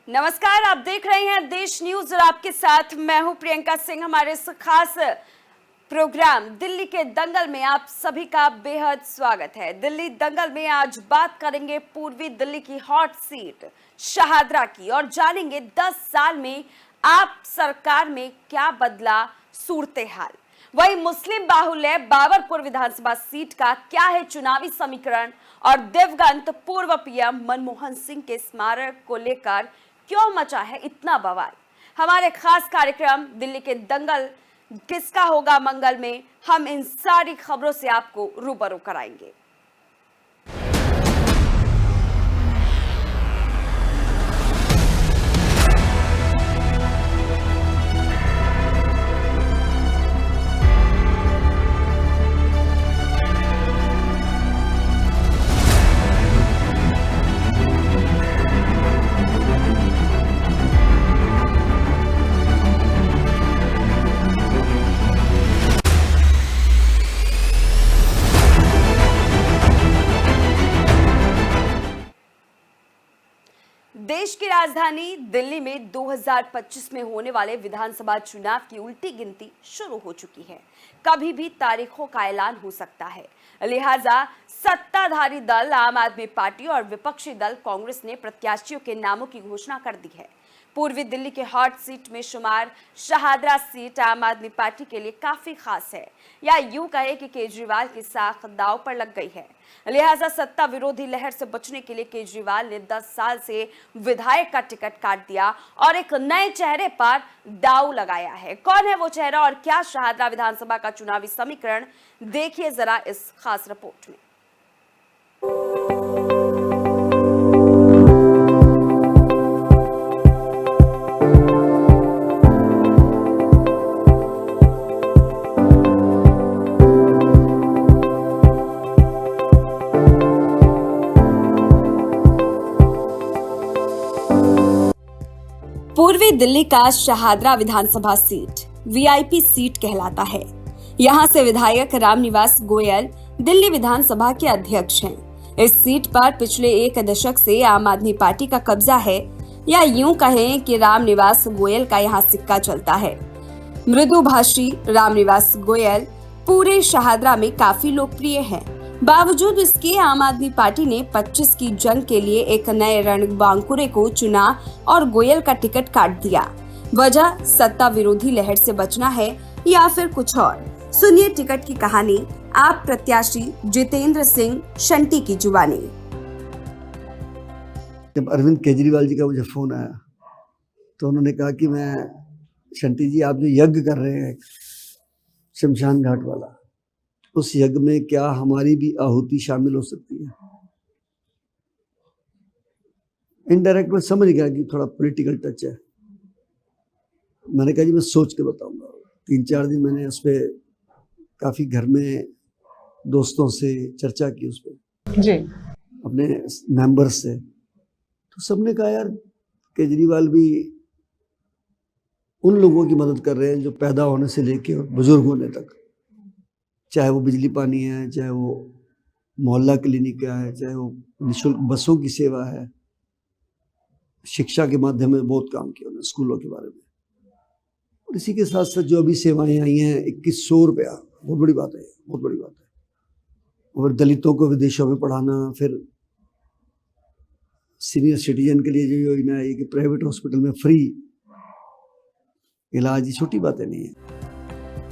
नमस्कार, आप देख रहे हैं देश न्यूज और आपके साथ मैं हूं प्रियंका सिंह। हमारे इस खास प्रोग्राम दिल्ली के दंगल में आप सभी का बेहद स्वागत है। दिल्ली दंगल में आज बात करेंगे पूर्वी दिल्ली की हॉट सीट शहादरा की और जानेंगे 10 साल में आप सरकार में क्या बदला सूरत हाल। वही मुस्लिम बाहुल्य बाबरपुर विधानसभा सीट का क्या है चुनावी समीकरण और दिवंगत पूर्व पीएम मनमोहन सिंह के स्मारक को लेकर क्यों मचा है इतना बवाल। हमारे खास कार्यक्रम दिल्ली के दंगल किसका होगा मंगल में हम इन सारी खबरों से आपको रूबरू कराएंगे। देश की राजधानी दिल्ली में 2025 में होने वाले विधानसभा चुनाव की उल्टी गिनती शुरू हो चुकी है। कभी भी तारीखों का ऐलान हो सकता है, लिहाजा सत्ताधारी दल आम आदमी पार्टी और विपक्षी दल कांग्रेस ने प्रत्याशियों के नामों की घोषणा कर दी है। पूर्वी दिल्ली के हॉट सीट में शुमार शहादरा सीट आम आदमी पार्टी के लिए काफी खास है, या यूं कहे कि केजरीवाल की साख दांव पर लग गई है। लिहाजा सत्ता विरोधी लहर से बचने के लिए केजरीवाल ने 10 साल से विधायक का टिकट काट दिया और एक नए चेहरे पर दांव लगाया है। कौन है वो चेहरा और क्या शहादरा विधानसभा का चुनावी समीकरण, देखिए जरा इस खास रिपोर्ट में। पूर्वी दिल्ली का शहादरा विधानसभा सीट वीआईपी सीट कहलाता है। यहां से विधायक रामनिवास गोयल दिल्ली विधानसभा के अध्यक्ष हैं। इस सीट पर पिछले एक दशक से आम आदमी पार्टी का कब्जा है, या यूं कहें कि रामनिवास गोयल का यहां सिक्का चलता है। मृदुभाषी रामनिवास गोयल पूरे शहादरा में काफी लोकप्रिय हैं। बावजूद इसके आम आदमी पार्टी ने 25 की जंग के लिए एक नए रणबांकुरे को चुना और गोयल का टिकट काट दिया। वजह सत्ता विरोधी लहर से बचना है या फिर कुछ और। सुनिए टिकट की कहानी आप प्रत्याशी जितेंद्र सिंह शंटी की जुबानी। जब अरविंद केजरीवाल जी का मुझे फोन आया तो उन्होंने कहा कि मैं शंटी जी, आप जो यज्ञ कर रहे हैं शमशान घाट वाला, उस यज्ञ में क्या हमारी भी आहुति शामिल हो सकती है। इनडायरेक्ट में समझ गया कि थोड़ा पॉलिटिकल टच है। मैंने कहा जी मैं सोच के बताऊंगा। 3-4 दिन मैंने उस पर काफी घर में दोस्तों से चर्चा की, उस पर जी अपने मेंबर्स से, तो सबने कहा यार केजरीवाल भी उन लोगों की मदद कर रहे हैं जो पैदा होने से लेके और बुजुर्ग होने तक, चाहे वो बिजली पानी है, चाहे वो मोहल्ला क्लिनिक है, चाहे वो निःशुल्क बसों की सेवा है, शिक्षा के माध्यम में बहुत काम किया उन्होंने, स्कूलों के बारे में। और इसी के साथ साथ जो अभी सेवाएं आई हैं 2100 रुपया, बहुत बड़ी बात है, बहुत बड़ी बात है। और दलितों को विदेशों में पढ़ाना, फिर सीनियर सिटीजन के लिए जो योजना है कि प्राइवेट हॉस्पिटल में फ्री इलाज, ये छोटी बातें नहीं है।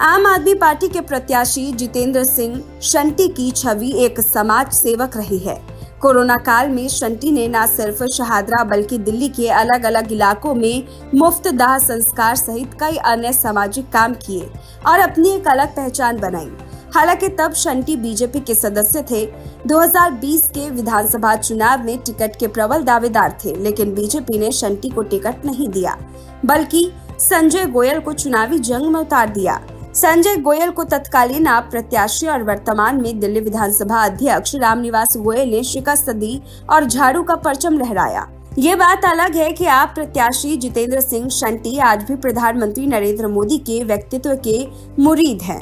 आम आदमी पार्टी के प्रत्याशी जितेंद्र सिंह शंटी की छवि एक समाज सेवक रही है। कोरोना काल में शंटी ने न सिर्फ शहादरा बल्कि दिल्ली के अलग अलग इलाकों में मुफ्त दाह संस्कार सहित कई अन्य सामाजिक काम किए और अपनी एक अलग पहचान बनाई। हालांकि तब शंटी बीजेपी के सदस्य थे। 2020 के विधानसभा चुनाव में टिकट के प्रबल दावेदार थे, लेकिन बीजेपी ने शंटी को टिकट नहीं दिया, बल्कि संजय गोयल को चुनावी जंग में उतार दिया। संजय गोयल को तत्कालीन आप प्रत्याशी और वर्तमान में दिल्ली विधानसभा अध्यक्ष रामनिवास गोयल ने शिकस्त दी और झाड़ू का परचम लहराया। ये बात अलग है कि आप प्रत्याशी जितेंद्र सिंह शंटी आज भी प्रधानमंत्री नरेंद्र मोदी के व्यक्तित्व के मुरीद हैं।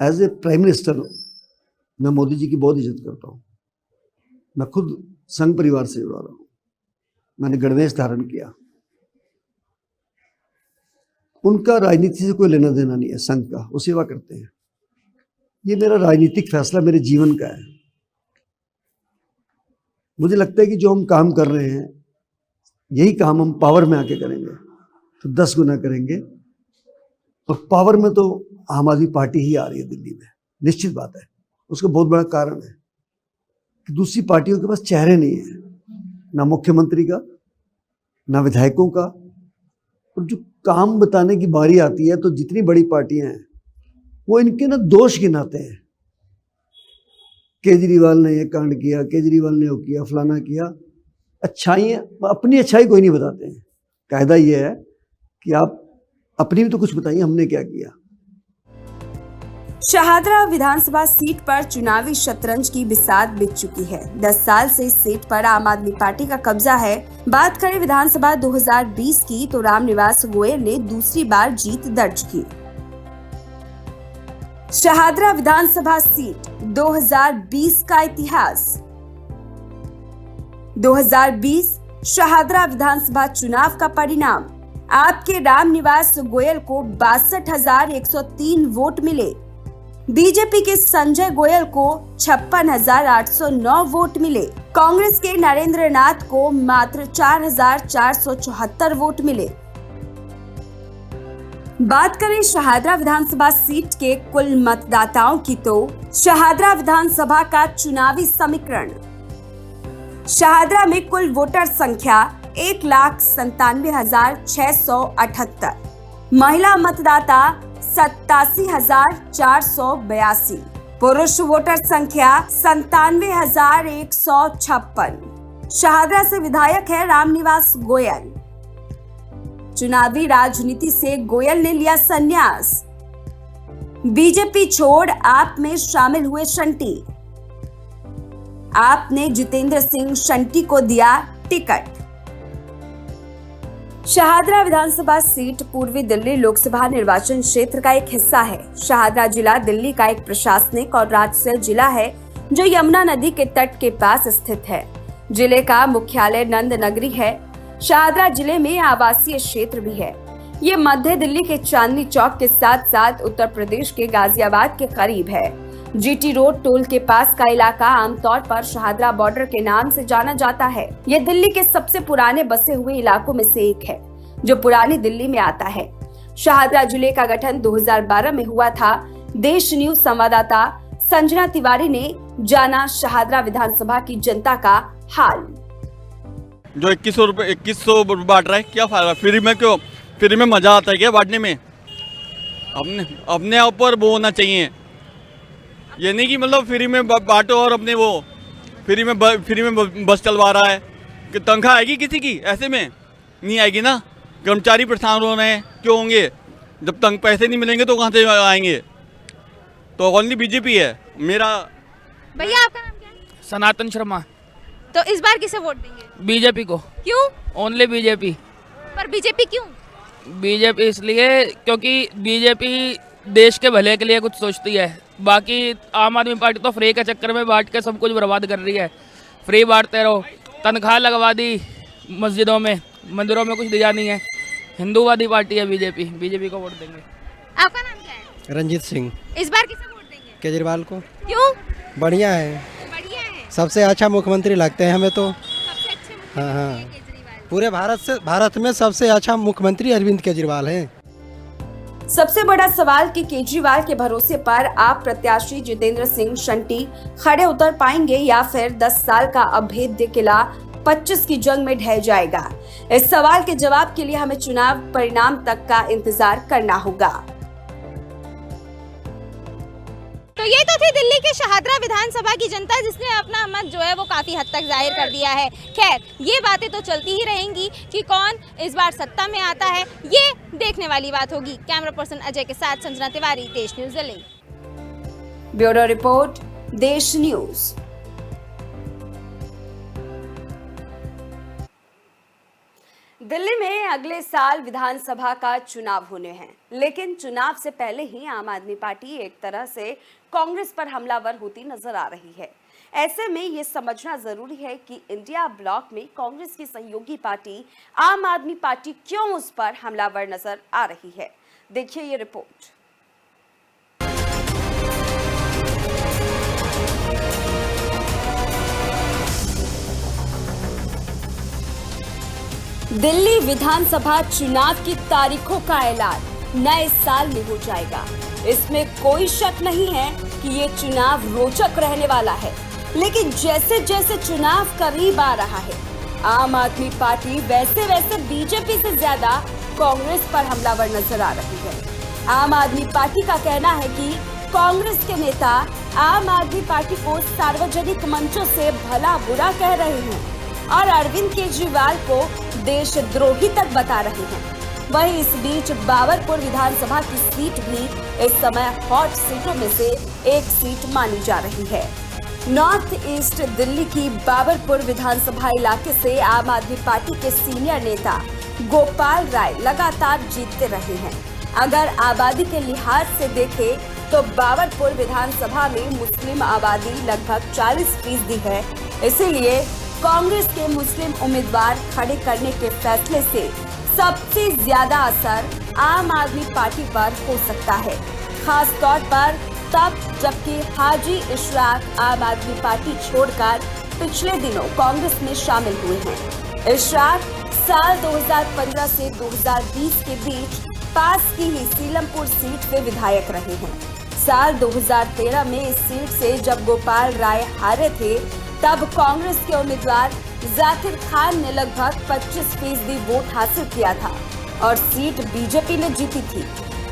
एज ए प्राइम मिनिस्टर मैं मोदी जी की बहुत इज्जत करता हूँ। मैं खुद संघ परिवार से जुड़ा रहा हूँ। मैंने गणवेश धारण किया। उनका राजनीति से कोई लेना देना नहीं है, संघ का, वो सेवा करते हैं। ये मेरा राजनीतिक फैसला मेरे जीवन का है। मुझे लगता है कि जो हम काम कर रहे हैं यही काम हम पावर में आके करेंगे तो 10 गुना करेंगे। और पावर में तो आम आदमी पार्टी ही आ रही है दिल्ली में, निश्चित बात है। उसका बहुत बड़ा कारण है कि दूसरी पार्टियों के पास चेहरे नहीं है, ना मुख्यमंत्री का, ना विधायकों का। और जो काम बताने की बारी आती है तो जितनी बड़ी पार्टियां हैं वो इनके ना दोष गिनाते हैं। केजरीवाल ने ये कांड किया, केजरीवाल ने वो किया, फलाना किया। अच्छाइयाँ, अपनी अच्छाई कोई नहीं बताते हैं। कायदा ये है कि आप अपनी भी तो कुछ बताइए, हमने क्या किया। शहादरा विधानसभा सीट पर चुनावी शतरंज की बिसात बिछ चुकी है। 10 साल से इस सीट पर आम आदमी पार्टी का कब्जा है। बात करें विधानसभा 2020 की तो रामनिवास गोयल ने दूसरी बार जीत दर्ज की। शहादरा विधानसभा सीट 2020 का इतिहास। 2020 शहादरा विधानसभा चुनाव का परिणाम। आपके रामनिवास गोयल को 62,103 वोट मिले। बीजेपी के संजय गोयल को 56,809 वोट मिले। कांग्रेस के नरेंद्र नाथ को मात्र 4,474 वोट मिले। बात करें शहादरा विधानसभा सीट के कुल मतदाताओं की तो शहादरा विधानसभा का चुनावी समीकरण। शहादरा में कुल वोटर संख्या 1,97,678। महिला मतदाता 87,482। पुरुष वोटर संख्या 97,156। शहादरा से विधायक है रामनिवास गोयल। चुनावी राजनीति से गोयल ने लिया संन्यास। बीजेपी छोड़ आप में शामिल हुए शंटी। आपने जितेंद्र सिंह शंटी को दिया टिकट। शहादरा विधानसभा सीट पूर्वी दिल्ली लोकसभा निर्वाचन क्षेत्र का एक हिस्सा है। शहादरा जिला दिल्ली का एक प्रशासनिक और राजस्व जिला है जो यमुना नदी के तट के पास स्थित है। जिले का मुख्यालय नंद नगरी है। शहादरा जिले में आवासीय क्षेत्र भी है। ये मध्य दिल्ली के चांदनी चौक के साथ साथ उत्तर प्रदेश के गाजियाबाद के करीब है। जीटी रोड टोल के पास का इलाका आमतौर पर शहादरा बॉर्डर के नाम से जाना जाता है। यह दिल्ली के सबसे पुराने बसे हुए इलाकों में से एक है जो पुरानी दिल्ली में आता है। शहादरा जिले का गठन 2012 में हुआ था। देश न्यूज संवाददाता संजना तिवारी ने जाना शहादरा विधानसभा की जनता का हाल। जो 2100 बांट रहा है, क्या फायदा? फ्री में क्यों? फ्री में मजा आता है क्या बांटने में? अपने ऊपर वो होना चाहिए। ये नहीं कि मतलब फ्री में बांटो और अपने वो फ्री में बस चलवा रहा है कि तनख्वाह आएगी किसी की? ऐसे में नहीं आएगी ना। कर्मचारी परेशान हो रहे हैं, क्यों होंगे? जब तक पैसे नहीं मिलेंगे तो कहाँ से आएंगे? तो ओनली बीजेपी है मेरा। भैया आपका नाम क्या है? सनातन शर्मा। तो इस बार किसे वोट देंगे? बीजेपी को। क्यों? Only BJP. पर बीजेपी क्यों? बीजेपी इसलिए क्योंकि बीजेपी देश के भले के लिए कुछ सोचती है। बाकी आम आदमी पार्टी तो फ्री के चक्कर में बांट के सब कुछ बर्बाद कर रही है। फ्री बांटते रहो, तनख्वाह लगवा दी मस्जिदों में, मंदिरों में कुछ दिया नहीं है। हिंदूवादी पार्टी है बीजेपी। बीजेपी को वोट देंगे। आपका नाम क्या है? रंजीत सिंह। इस बार किसे वोट देंगे? केजरीवाल को। क्यों? बढ़िया है, बढ़िया है। सबसे अच्छा मुख्यमंत्री लगते हैं हमें तो। सबसे अच्छे मुख्यमंत्री हाँ हाँ, हैं केजरीवाल। पूरे भारत में सबसे अच्छा मुख्यमंत्री अरविंद केजरीवाल हैं। सबसे बड़ा सवाल कि केजरीवाल के भरोसे पर आप प्रत्याशी जितेंद्र सिंह शंटी खड़े उतर पाएंगे या फिर 10 साल का अभेद्य किला 25 की जंग में ढह जाएगा। इस सवाल के जवाब के लिए हमें चुनाव परिणाम तक का इंतजार करना होगा। तो ये तो थी दिल्ली के शहादरा विधानसभा की जनता जिसने अपना मत जो है वो काफी हद तक जाहिर कर दिया है। खैर, ये बातें तो चलती ही रहेंगी कि कौन इस बार सत्ता में आता है, ये देखने वाली बात होगी। कैमरा पर्सन अजय के साथ संजना तिवारी, देश न्यूज दिल्ली। ब्यूरो रिपोर्ट, देश न्यूज। दिल्ली में अगले साल विधानसभा का चुनाव होने हैं, लेकिन चुनाव से पहले ही आम आदमी पार्टी एक तरह से कांग्रेस पर हमलावर होती नजर आ रही है। ऐसे में ये समझना जरूरी है कि इंडिया ब्लॉक में कांग्रेस की सहयोगी पार्टी आम आदमी पार्टी क्यों उस पर हमलावर नजर आ रही है। देखिए ये रिपोर्ट। दिल्ली विधानसभा चुनाव की तारीखों का ऐलान नए साल में हो जाएगा। इसमें कोई शक नहीं है कि ये चुनाव रोचक रहने वाला है, लेकिन जैसे जैसे चुनाव करीब आ रहा है, आम आदमी पार्टी वैसे वैसे बीजेपी से ज्यादा कांग्रेस पर हमलावर नजर आ रही है। आम आदमी पार्टी का कहना है कि कांग्रेस के नेता आम आदमी पार्टी को सार्वजनिक मंचों से भला बुरा कह रहे हैं और अरविंद केजरीवाल को देशद्रोही तक बता रहे हैं। वहीं इस बीच बाबरपुर विधानसभा की सीट भी इस समय हॉट सीटों में से एक सीट मानी जा रही है। नॉर्थ ईस्ट दिल्ली की बाबरपुर विधानसभा इलाके से आम आदमी पार्टी के सीनियर नेता गोपाल राय लगातार जीतते रहे हैं। अगर आबादी के लिहाज से देखें तो बाबरपुर विधानसभा में मुस्लिम आबादी लगभग 40% है। इसीलिए कांग्रेस के मुस्लिम उम्मीदवार खड़े करने के फैसले से सबसे ज्यादा असर आम आदमी पार्टी पर हो सकता है, खास तौर पर तब जबकि हाजी इशराक आम आदमी पार्टी छोड़कर पिछले दिनों कांग्रेस में शामिल हुए हैं। इशराक साल 2015 से 2020 के बीच पास की ही सीलमपुर सीट पे विधायक रहे हैं। साल 2013 में इस सीट से जब गोपाल राय हारे थे, तब कांग्रेस के उम्मीदवार जाकिर खान ने लगभग 25% वोट हासिल किया था और सीट बीजेपी ने जीती थी।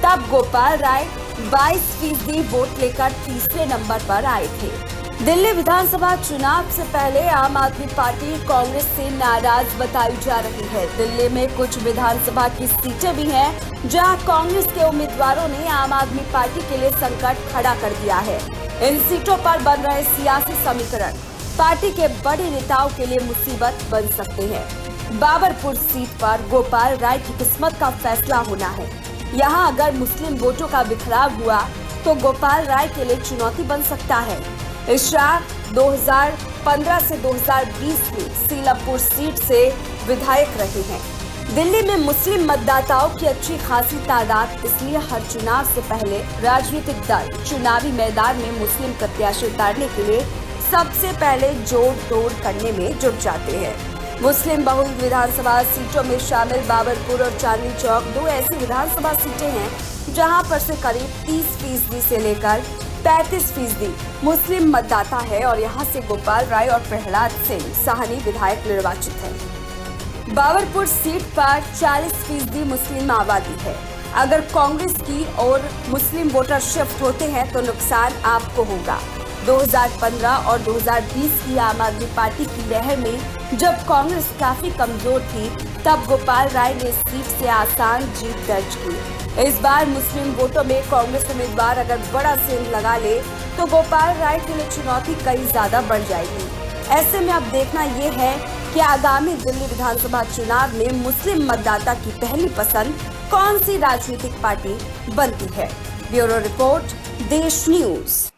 तब गोपाल राय 22% वोट लेकर तीसरे नंबर पर आए थे। दिल्ली विधानसभा चुनाव से पहले आम आदमी पार्टी कांग्रेस से नाराज बताई जा रही है। दिल्ली में कुछ विधानसभा की सीटें भी हैं जहां कांग्रेस के उम्मीदवारों ने आम आदमी पार्टी के लिए संकट खड़ा कर दिया है। इन सीटों पर बन रहे सियासी समीकरण पार्टी के बड़े नेताओं के लिए मुसीबत बन सकते हैं। बाबरपुर सीट पर गोपाल राय की किस्मत का फैसला होना है। यहाँ अगर मुस्लिम वोटों का बिखराव हुआ तो गोपाल राय के लिए चुनौती बन सकता है। इशराक 2015 से 2020 में सीलमपुर सीट से विधायक रहे हैं। दिल्ली में मुस्लिम मतदाताओं की अच्छी खासी तादाद, इसलिए हर चुनाव से पहले राजनीतिक दल चुनावी मैदान में मुस्लिम प्रत्याशी उतारने के लिए सबसे पहले जोड़ तोड़ करने में जुट जाते हैं। मुस्लिम बहुल विधानसभा सीटों में शामिल बाबरपुर और चांदनी चौक दो ऐसी विधानसभा सीटें हैं जहां पर से करीब 30% से लेकर 35% मुस्लिम मतदाता है और यहां से गोपाल राय और प्रहलाद सिंह साहनी विधायक निर्वाचित हैं। बाबरपुर सीट पर 40% मुस्लिम आबादी है। अगर कांग्रेस की ओर मुस्लिम वोटर शिफ्ट होते हैं तो नुकसान आपको होगा। 2015 और 2020 की आम आदमी पार्टी की लहर में जब कांग्रेस काफी कमजोर थी, तब गोपाल राय ने इस सीट से आसान जीत दर्ज की। इस बार मुस्लिम वोटों में कांग्रेस उम्मीदवार अगर बड़ा सेंध लगा ले तो गोपाल राय के लिए चुनौती कई ज्यादा बढ़ जाएगी। ऐसे में अब देखना ये है कि आगामी दिल्ली विधानसभा चुनाव में मुस्लिम मतदाता की पहली पसंद कौन सी राजनीतिक पार्टी बनती है। ब्यूरो रिपोर्ट, देश न्यूज।